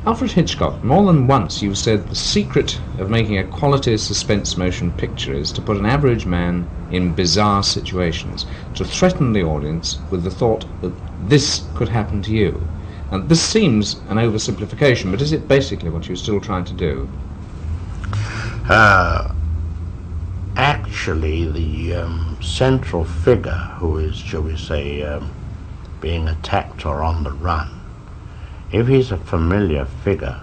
Alfred Hitchcock, more than once you've said the secret of making a quality suspense motion picture is to put an average man in bizarre situations, to threaten the audience with the thought that this could happen to you. And this seems an oversimplification, but is it basically what you're still trying to do? Actually, the central figure who is, shall we say, being attacked or on the run, if he's a familiar figure,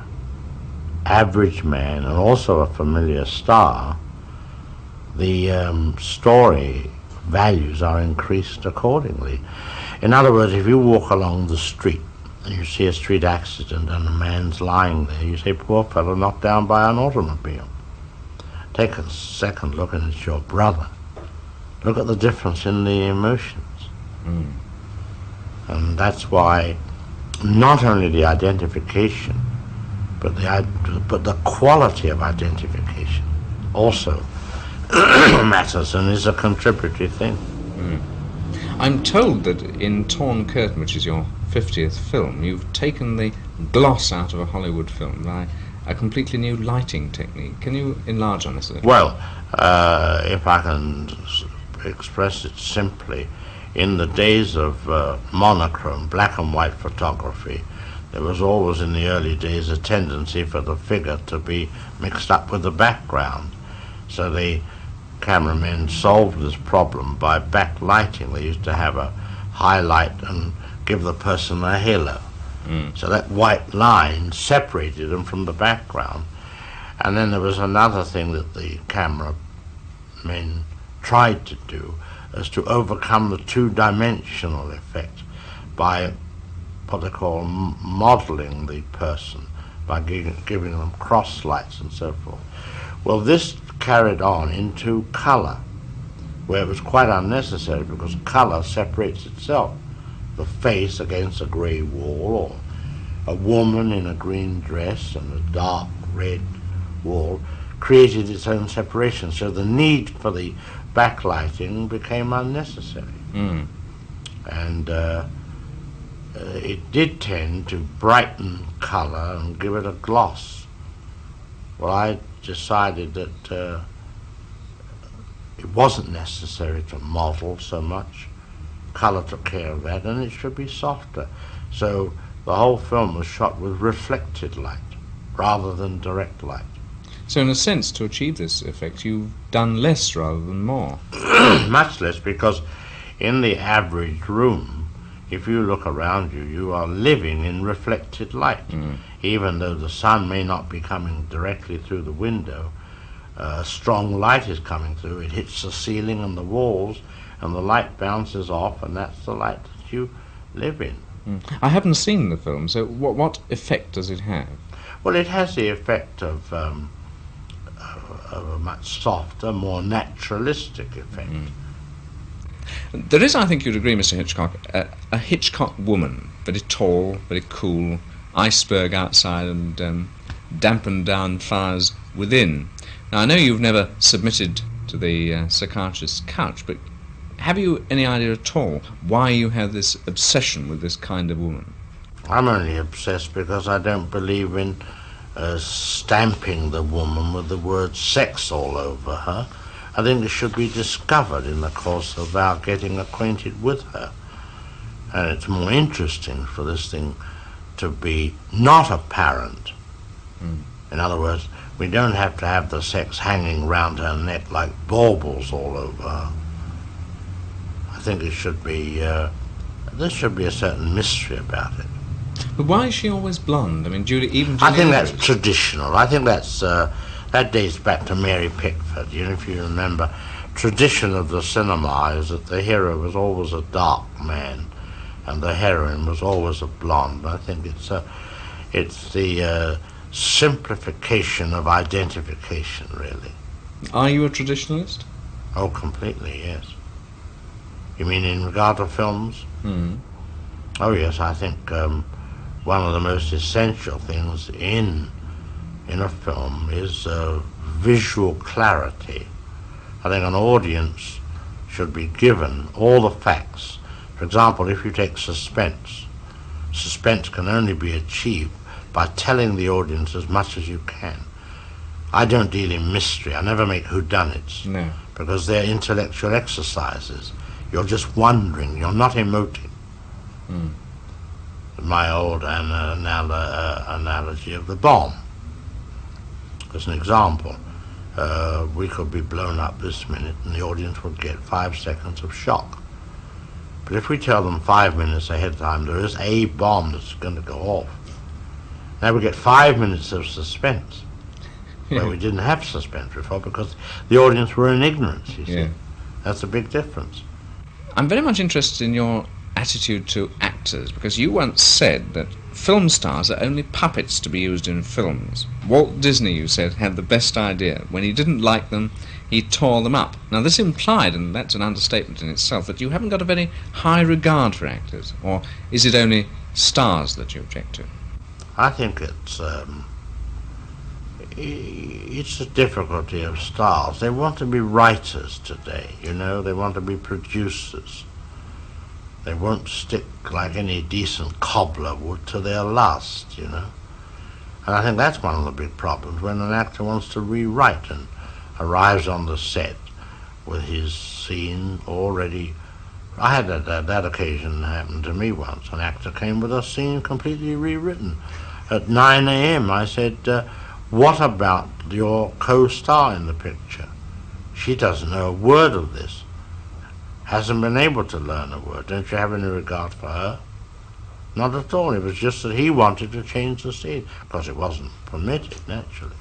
average man, and also a familiar star, the story values are increased accordingly. In other words, if you walk along the street and you see a street accident and a man's lying there, you say, poor fellow, knocked down by an automobile. Take a second look and it's your brother. Look at the difference in the emotions. And that's why not only the identification, but the quality of identification also matters and is a contributory thing. I'm told that in Torn Curtain, which is your 50th film, you've taken the gloss out of a Hollywood film by a completely new lighting technique. Can you enlarge on this a little? Well, if I can express it simply, in the days of monochrome, black and white photography, there was always in the early days a tendency for the figure to be mixed up with the background. So the cameramen solved this problem by backlighting. They used to have a highlight and give the person a halo. So that white line separated them from the background. And then there was another thing that the cameramen tried to do, is to overcome the two-dimensional effect by what they call modeling the person, by giving them cross lights and so forth. Well, this carried on into color, where it was quite unnecessary because color separates itself. The face against a grey wall, or a woman in a green dress and a dark red wall, created its own separation. So the need for the backlighting became unnecessary. And it did tend to brighten color and give it a gloss. Well, I decided that it wasn't necessary to model so much. Color took care of that, and it should be softer. So the whole film was shot with reflected light rather than direct light. So in a sense, to achieve this effect, you've done less rather than more. Much less, because in the average room, if you look around you, you are living in reflected light. Even though the sun may not be coming directly through the window, strong light is coming through. It hits the ceiling and the walls, and the light bounces off, and that's the light that you live in. I haven't seen the film, so what effect does it have? Well, it has the effect of a much softer, more naturalistic effect. There is, I think you'd agree, Mr. Hitchcock, a Hitchcock woman, very tall, very cool, iceberg outside and dampened down fires within. Now, I know you've never submitted to the psychiatrist's couch, but have you any idea at all why you have this obsession with this kind of woman? I'm only obsessed because I don't believe in stamping the woman with the word sex all over her. I think it should be discovered in the course of our getting acquainted with her. And it's more interesting for this thing to be not apparent. In other words, we don't have to have the sex hanging round her neck like baubles all over her. I think it should be, there should be a certain mystery about it. But why is she always blonde? I mean, I think that's traditional. I think that's that dates back to Mary Pickford. You know, if you remember, tradition of the cinema is that the hero was always a dark man, and the heroine was always a blonde. I think it's the simplification of identification, really. Are you a traditionalist? Oh, completely, yes. You mean in regard to films? Oh, yes, I think one of the most essential things in a film is visual clarity. I think an audience should be given all the facts. For example, if you take suspense, suspense can only be achieved by telling the audience as much as you can. I don't deal in mystery. I never make whodunits. No. Because they're intellectual exercises. You're just wondering. You're not emoting. Mm. My old analogy of the bomb. As an example, we could be blown up this minute and the audience would get 5 seconds of shock. But if we tell them 5 minutes ahead of time, there is a bomb that's going to go off. Now we get 5 minutes of suspense. Where we didn't have suspense before because the audience were in ignorance, you see. That's a big difference. I'm very much interested in your attitude to actors, because you once said that film stars are only puppets to be used in films. Walt Disney, you said, had the best idea. When he didn't like them, he tore them up. Now this implied, and that's an understatement in itself, that you haven't got a very high regard for actors, or is it only stars that you object to? I think it's the difficulty of stars. They want to be writers today, you know, they want to be producers. They won't stick like any decent cobbler would to their lust, you know. And I think that's one of the big problems when an actor wants to rewrite and arrives on the set with his scene already. I had that occasion happen to me once. An actor came with a scene completely rewritten. At 9 a.m. I said, what about your co-star in the picture? She doesn't know a word of this. Hasn't been able to learn a word. Don't you have any regard for her? Not at all. It was just that he wanted to change the scene because it wasn't permitted, naturally.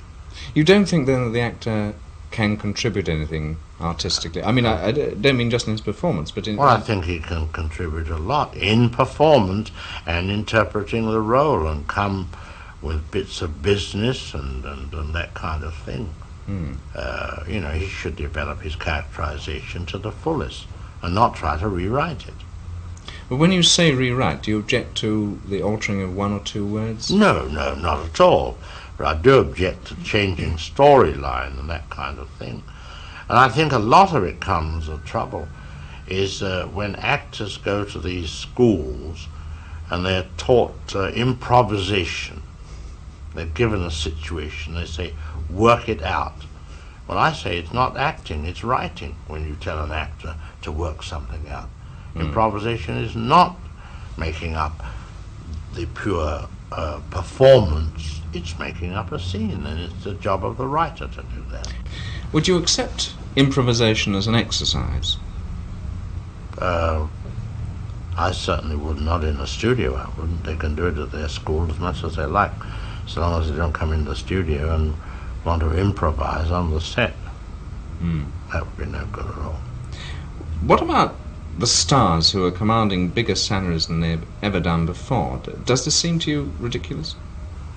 You don't think then that the actor can contribute anything artistically? I mean, I don't mean just in his performance, but in... Well, I think he can contribute a lot in performance and interpreting the role and come with bits of business and that kind of thing. You know, he should develop his characterization to the fullest and not try to rewrite it. But when you say rewrite, do you object to the altering of 1 or 2 words? No, not at all. But I do object to changing storyline and that kind of thing. And I think a lot of it comes, the trouble, is when actors go to these schools and they're taught improvisation. They're given a situation, they say, work it out. Well, I say it's not acting, it's writing when you tell an actor to work something out. Improvisation is not making up the pure performance, it's making up a scene, and it's the job of the writer to do that. Would you accept improvisation as an exercise? I certainly would not in a studio, I wouldn't. They can do it at their school as much as they like, so long as they don't come in the studio and want to improvise on the set. That would be no good at all. What about the stars who are commanding bigger salaries than they've ever done before? Does this seem to you ridiculous?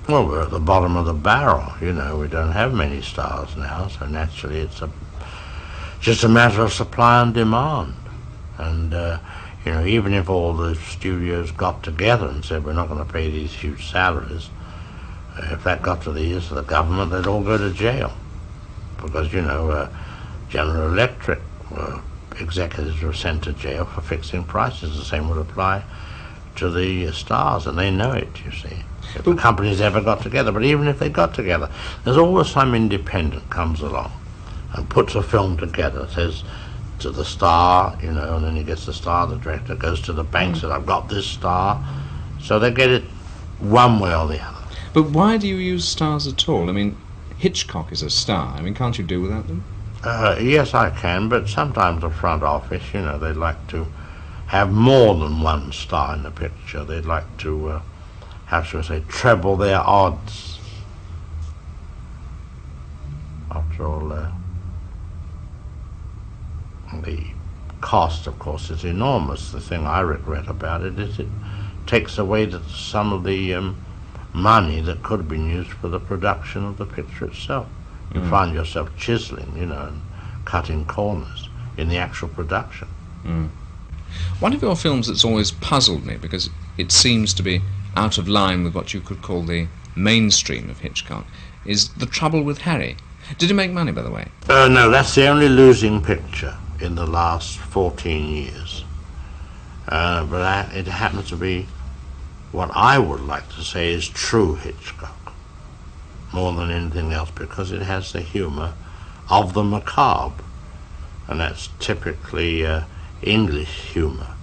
Well, we're at the bottom of the barrel, you know, we don't have many stars now, so naturally it's just a matter of supply and demand. And, you know, even if all the studios got together and said we're not going to pay these huge salaries, if that got to the ears of the government, they'd all go to jail. Because, you know, General Electric executives were sent to jail for fixing prices. The same would apply to the stars, and they know it, you see. If the companies ever got together, but even if they got together, there's always some independent comes along and puts a film together, says to the star, you know, and then he gets the star, the director goes to the bank, says, I've got this star. So they get it one way or the other. But why do you use stars at all? I mean, Hitchcock is a star. I mean, can't you do without them? Yes, I can, but sometimes the front office, you know, they'd like to have more than one star in the picture. They'd like to, how should I say, treble their odds. After all, the cost, of course, is enormous. The thing I regret about it is it takes away some of the money that could have been used for the production of the picture itself. You find yourself chiseling, you know, and cutting corners in the actual production. One of your films that's always puzzled me, because it seems to be out of line with what you could call the mainstream of Hitchcock, is The Trouble with Harry. Did it make money, by the way? No, that's the only losing picture in the last 14 years. But it happens to be what I would like to say is true Hitchcock, more than anything else, because it has the humour of the macabre, and that's typically English humour.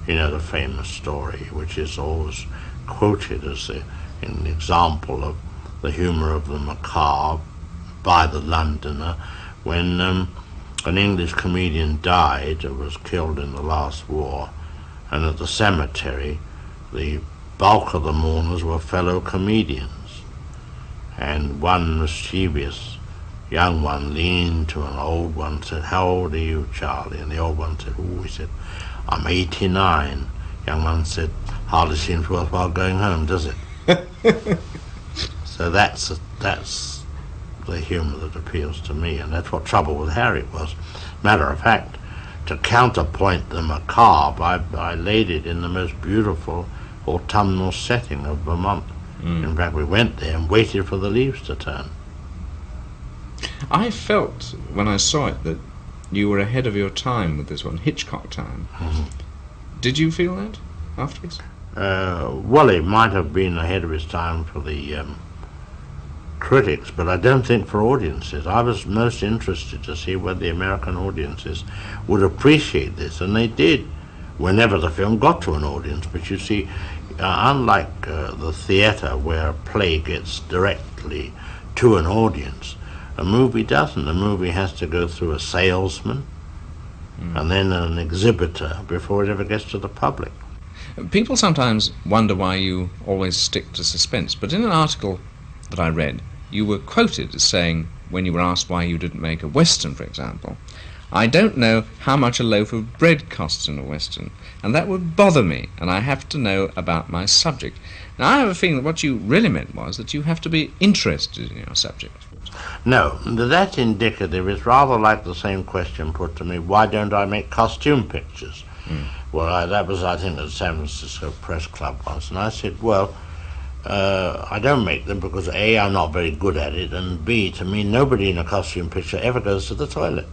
You know, the famous story, which is always quoted as an example of the humour of the macabre by the Londoner, when an English comedian died or was killed in the last war, and at the cemetery the bulk of the mourners were fellow comedians, and one mischievous young one leaned to an old one and said, "How old are you, Charlie?" And the old one said, "Oh," he said, "I'm 89. Young one said, "Hardly seems worthwhile going home, does it?" So that's the humour that appeals to me, and that's what Trouble with Harry was. Matter of fact, to counterpoint the macabre, I laid it in the most beautiful autumnal setting of Vermont. In fact, we went there and waited for the leaves to turn. I felt when I saw it that you were ahead of your time with this one, Hitchcock time. Did you feel that afterwards? Well, it might have been ahead of its time for the critics, but I don't think for audiences. I was most interested to see whether the American audiences would appreciate this, and they did whenever the film got to an audience. But you see, unlike the theatre where a play gets directly to an audience, a movie doesn't. A movie has to go through a salesman and then an exhibitor before it ever gets to the public. People sometimes wonder why you always stick to suspense, but in an article that I read, you were quoted as saying, when you were asked why you didn't make a Western, for example, "I don't know how much a loaf of bread costs in a Western, and that would bother me, and I have to know about my subject." Now, I have a feeling that what you really meant was that you have to be interested in your subject. No, that's indicative. It's rather like the same question put to me, why don't I make costume pictures? Well, that was, I think, at the San Francisco Press Club once, and I said, well, I don't make them because A, I'm not very good at it, and B, to me, nobody in a costume picture ever goes to the toilet.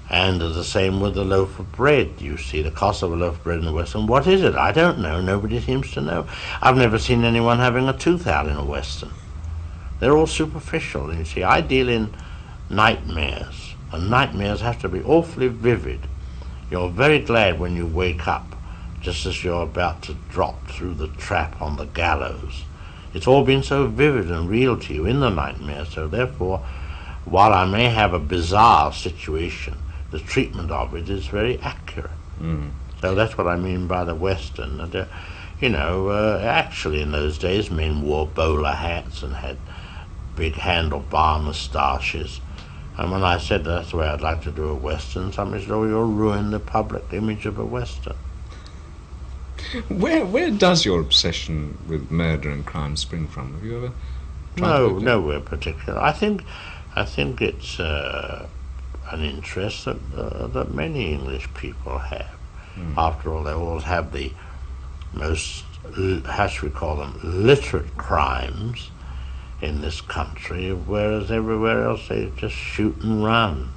And the same with the loaf of bread. You see the cost of a loaf of bread in the Western. What is it? I don't know. Nobody seems to know. I've never seen anyone having a tooth out in a Western. They're all superficial. And you see, I deal in nightmares, and nightmares have to be awfully vivid. You're very glad when you wake up, just as you're about to drop through the trap on the gallows. It's all been so vivid and real to you in the nightmare, so therefore, while I may have a bizarre situation, the treatment of it is very accurate. So that's what I mean by the Western. And, actually in those days men wore bowler hats and had big handlebar moustaches. And when I said that's the way I'd like to do a Western, somebody said, "Oh, you'll ruin the public image of a Western." Where does your obsession with murder and crime spring from? Have you ever tried to look at it? Nowhere particular. I think it's an interest that many English people have. After all, they always have the most, how should we call them, literate crimes in this country, whereas everywhere else they just shoot and run,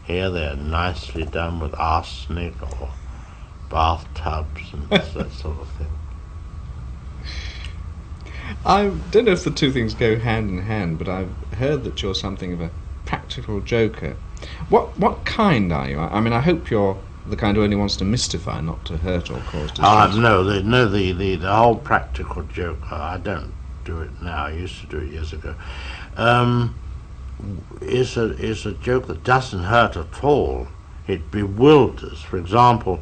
Here they're nicely done with arsenic or bathtubs and that sort of thing. I don't know if the two things go hand in hand, but I've heard that you're something of a practical joker. What kind are you? I mean, I hope you're the kind who only wants to mystify, not to hurt or cause distress. The whole practical joker, I don't do it now, I used to do it years ago, is a joke that doesn't hurt at all. It bewilders. For example,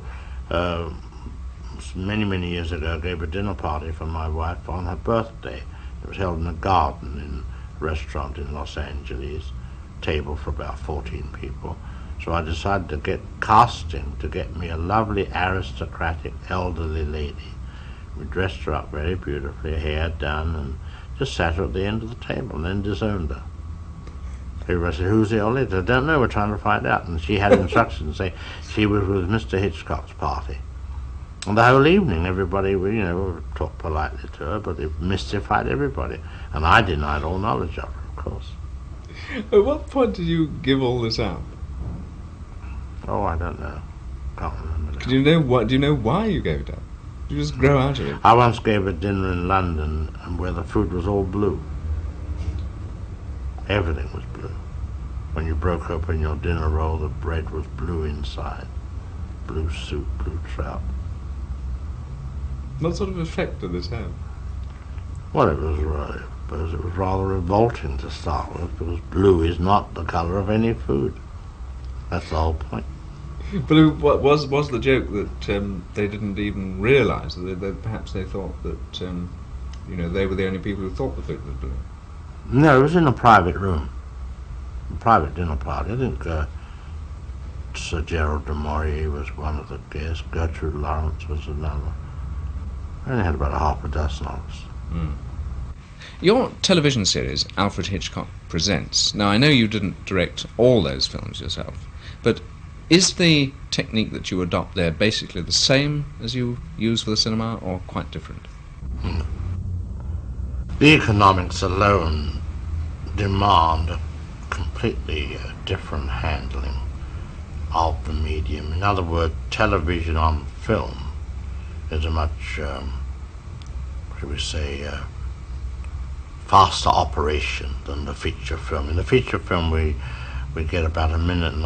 many years ago I gave a dinner party for my wife on her birthday. It was held in a garden in a restaurant in Los Angeles, table for about 14 people. So I decided to get casting to get me a lovely aristocratic elderly lady. We dressed her up very beautifully, hair done, and just sat her at the end of the table and then disowned her. Everybody said, "Who's the old lady?" I don't know, we're trying to find out. And she had instructions to say she was with Mr. Hitchcock's party. And the whole evening everybody, we talked politely to her, but it mystified everybody. And I denied all knowledge of her, of course. At what point did you give all this up? Oh, I don't know. Can't remember now. Do you know why you gave it up? You just grow out of it. I once gave a dinner in London and where the food was all blue. Everything was blue. When you broke open your dinner roll, the bread was blue inside. Blue soup, blue trout. What sort of effect did this have? Well, it was rather revolting to start with, because blue is not the colour of any food. That's the whole point. But was the joke that they didn't even realise that perhaps they thought that they were the only people who thought the food was blue? No, it was in a private room, a private dinner party. I think Sir Gerald de Maurier was one of the guests. Gertrude Lawrence was another. I only had about half a dozen of us. Mm. Your television series, Alfred Hitchcock Presents. Now, I know you didn't direct all those films yourself, but is the technique that you adopt there basically the same as you use for the cinema, or quite different? Mm. The economics alone demand a completely different handling of the medium. In other words, television on film is a much, should we say, faster operation than the feature film. In the feature film we get about 1.5 minutes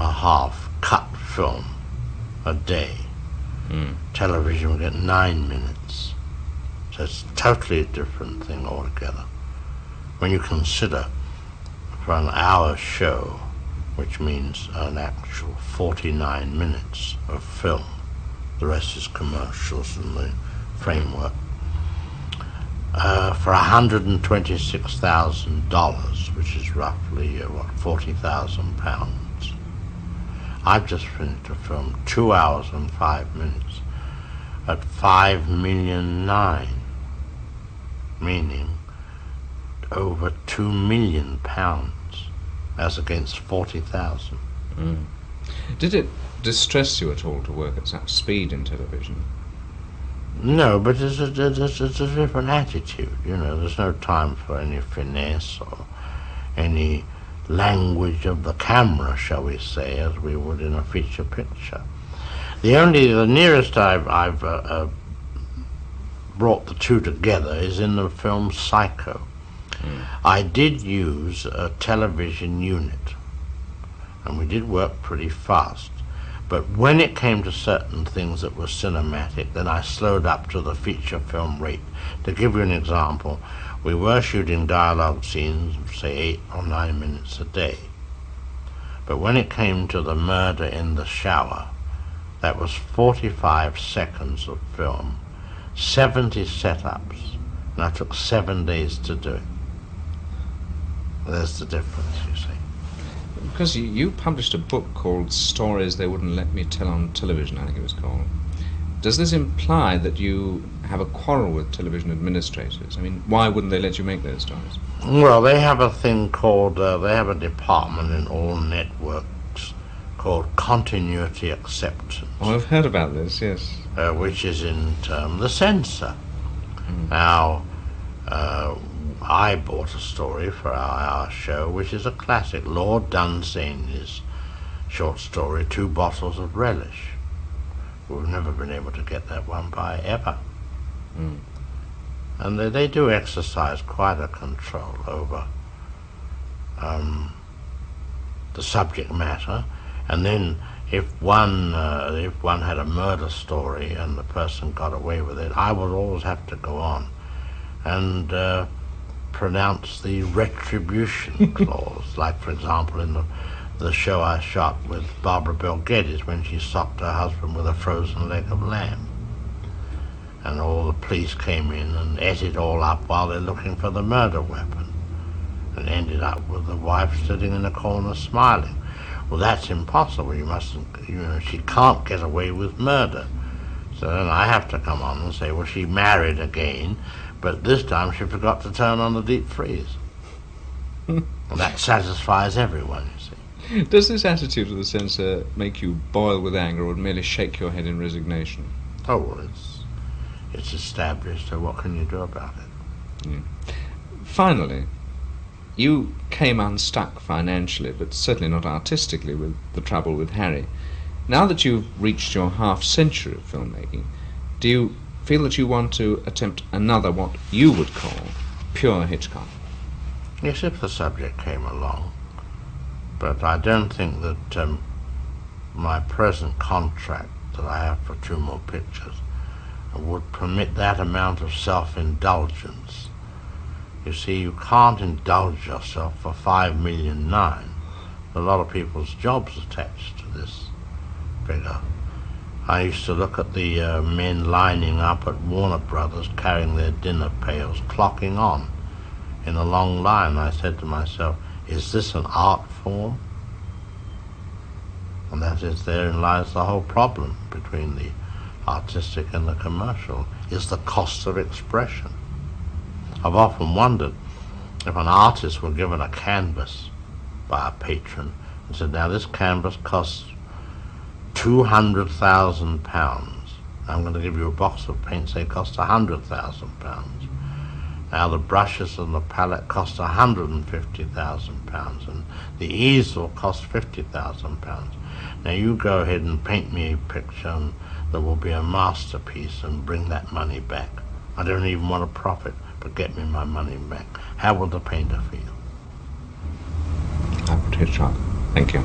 cut film a day. Mm. Television we get 9 minutes. So it's totally a different thing altogether. When you consider for an hour show, which means an actual 49 minutes of film, the rest is commercials and the framework, for $126,000, which is roughly £40,000. I've just finished a film 2 hours and 5 minutes at £5,000,009, meaning over £2 million as against 40,000. Mm. Did it distress you at all to work at such speed in television? No, but it's a different attitude, there's no time for any finesse or any language of the camera, shall we say, as we would in a feature picture. The nearest I've brought the two together is in the film Psycho. Mm. I did use a television unit, and we did work pretty fast. But when it came to certain things that were cinematic, then I slowed up to the feature film rate. To give you an example, we were shooting dialogue scenes, say 8 or 9 minutes a day. But when it came to the murder in the shower, that was 45 seconds of film, 70 setups, and I took 7 days to do it. There's the difference, you see. Because you published a book called Stories They Wouldn't Let Me Tell on Television, I think it was called. Does this imply that you have a quarrel with television administrators? I mean, why wouldn't they let you make those stories? Well, they have a thing called, they have a department in all networks called continuity acceptance. Oh, I've heard about this, yes. Which is in the censor. Mm. Now, I bought a story for our show, which is a classic, Lord Dunsany's short story, 2 Bottles of Relish. We've never been able to get that one by ever. Mm. And they do exercise quite a control over the subject matter. And then if one had a murder story and the person got away with it, I would always have to go on and pronounce the retribution clause. Like, for example, in the show I shot with Barbara Bel Geddes when she socked her husband with a frozen leg of lamb. And all the police came in and ate it all up while they're looking for the murder weapon, and ended up with the wife sitting in a corner smiling. Well, that's impossible. She can't get away with murder. So then I have to come on and say, well, she married again, but this time she forgot to turn on the deep freeze. Well, that satisfies everyone, you see. Does this attitude of the censor make you boil with anger, or merely shake your head in resignation? Oh, well, it's established, so what can you do about it? Yeah. Finally, you came unstuck financially, but certainly not artistically, with the trouble with Harry. Now that you've reached your half-century of filmmaking, do you feel that you want to attempt another, what you would call, pure Hitchcock? Yes, if the subject came along. But I don't think that my present contract that I have for 2 more pictures would permit that amount of self-indulgence. You see, you can't indulge yourself for $5.9 million. A lot of people's jobs attached to this figure. I used to look at the men lining up at Warner Brothers carrying their dinner pails, clocking on in a long line. I said to myself, is this an art form? And that is, therein lies the whole problem between the artistic and the commercial, is the cost of expression. I've often wondered if an artist were given a canvas by a patron and said, now this canvas costs £200,000. I'm going to give you a box of paint, say it costs £100,000. Now the brushes and the palette cost £150,000, and the easel costs £50,000. Now you go ahead and paint me a picture that will be a masterpiece and bring that money back. I don't even want a profit, but get me my money back. How will the painter feel? Hitchcock. Thank you.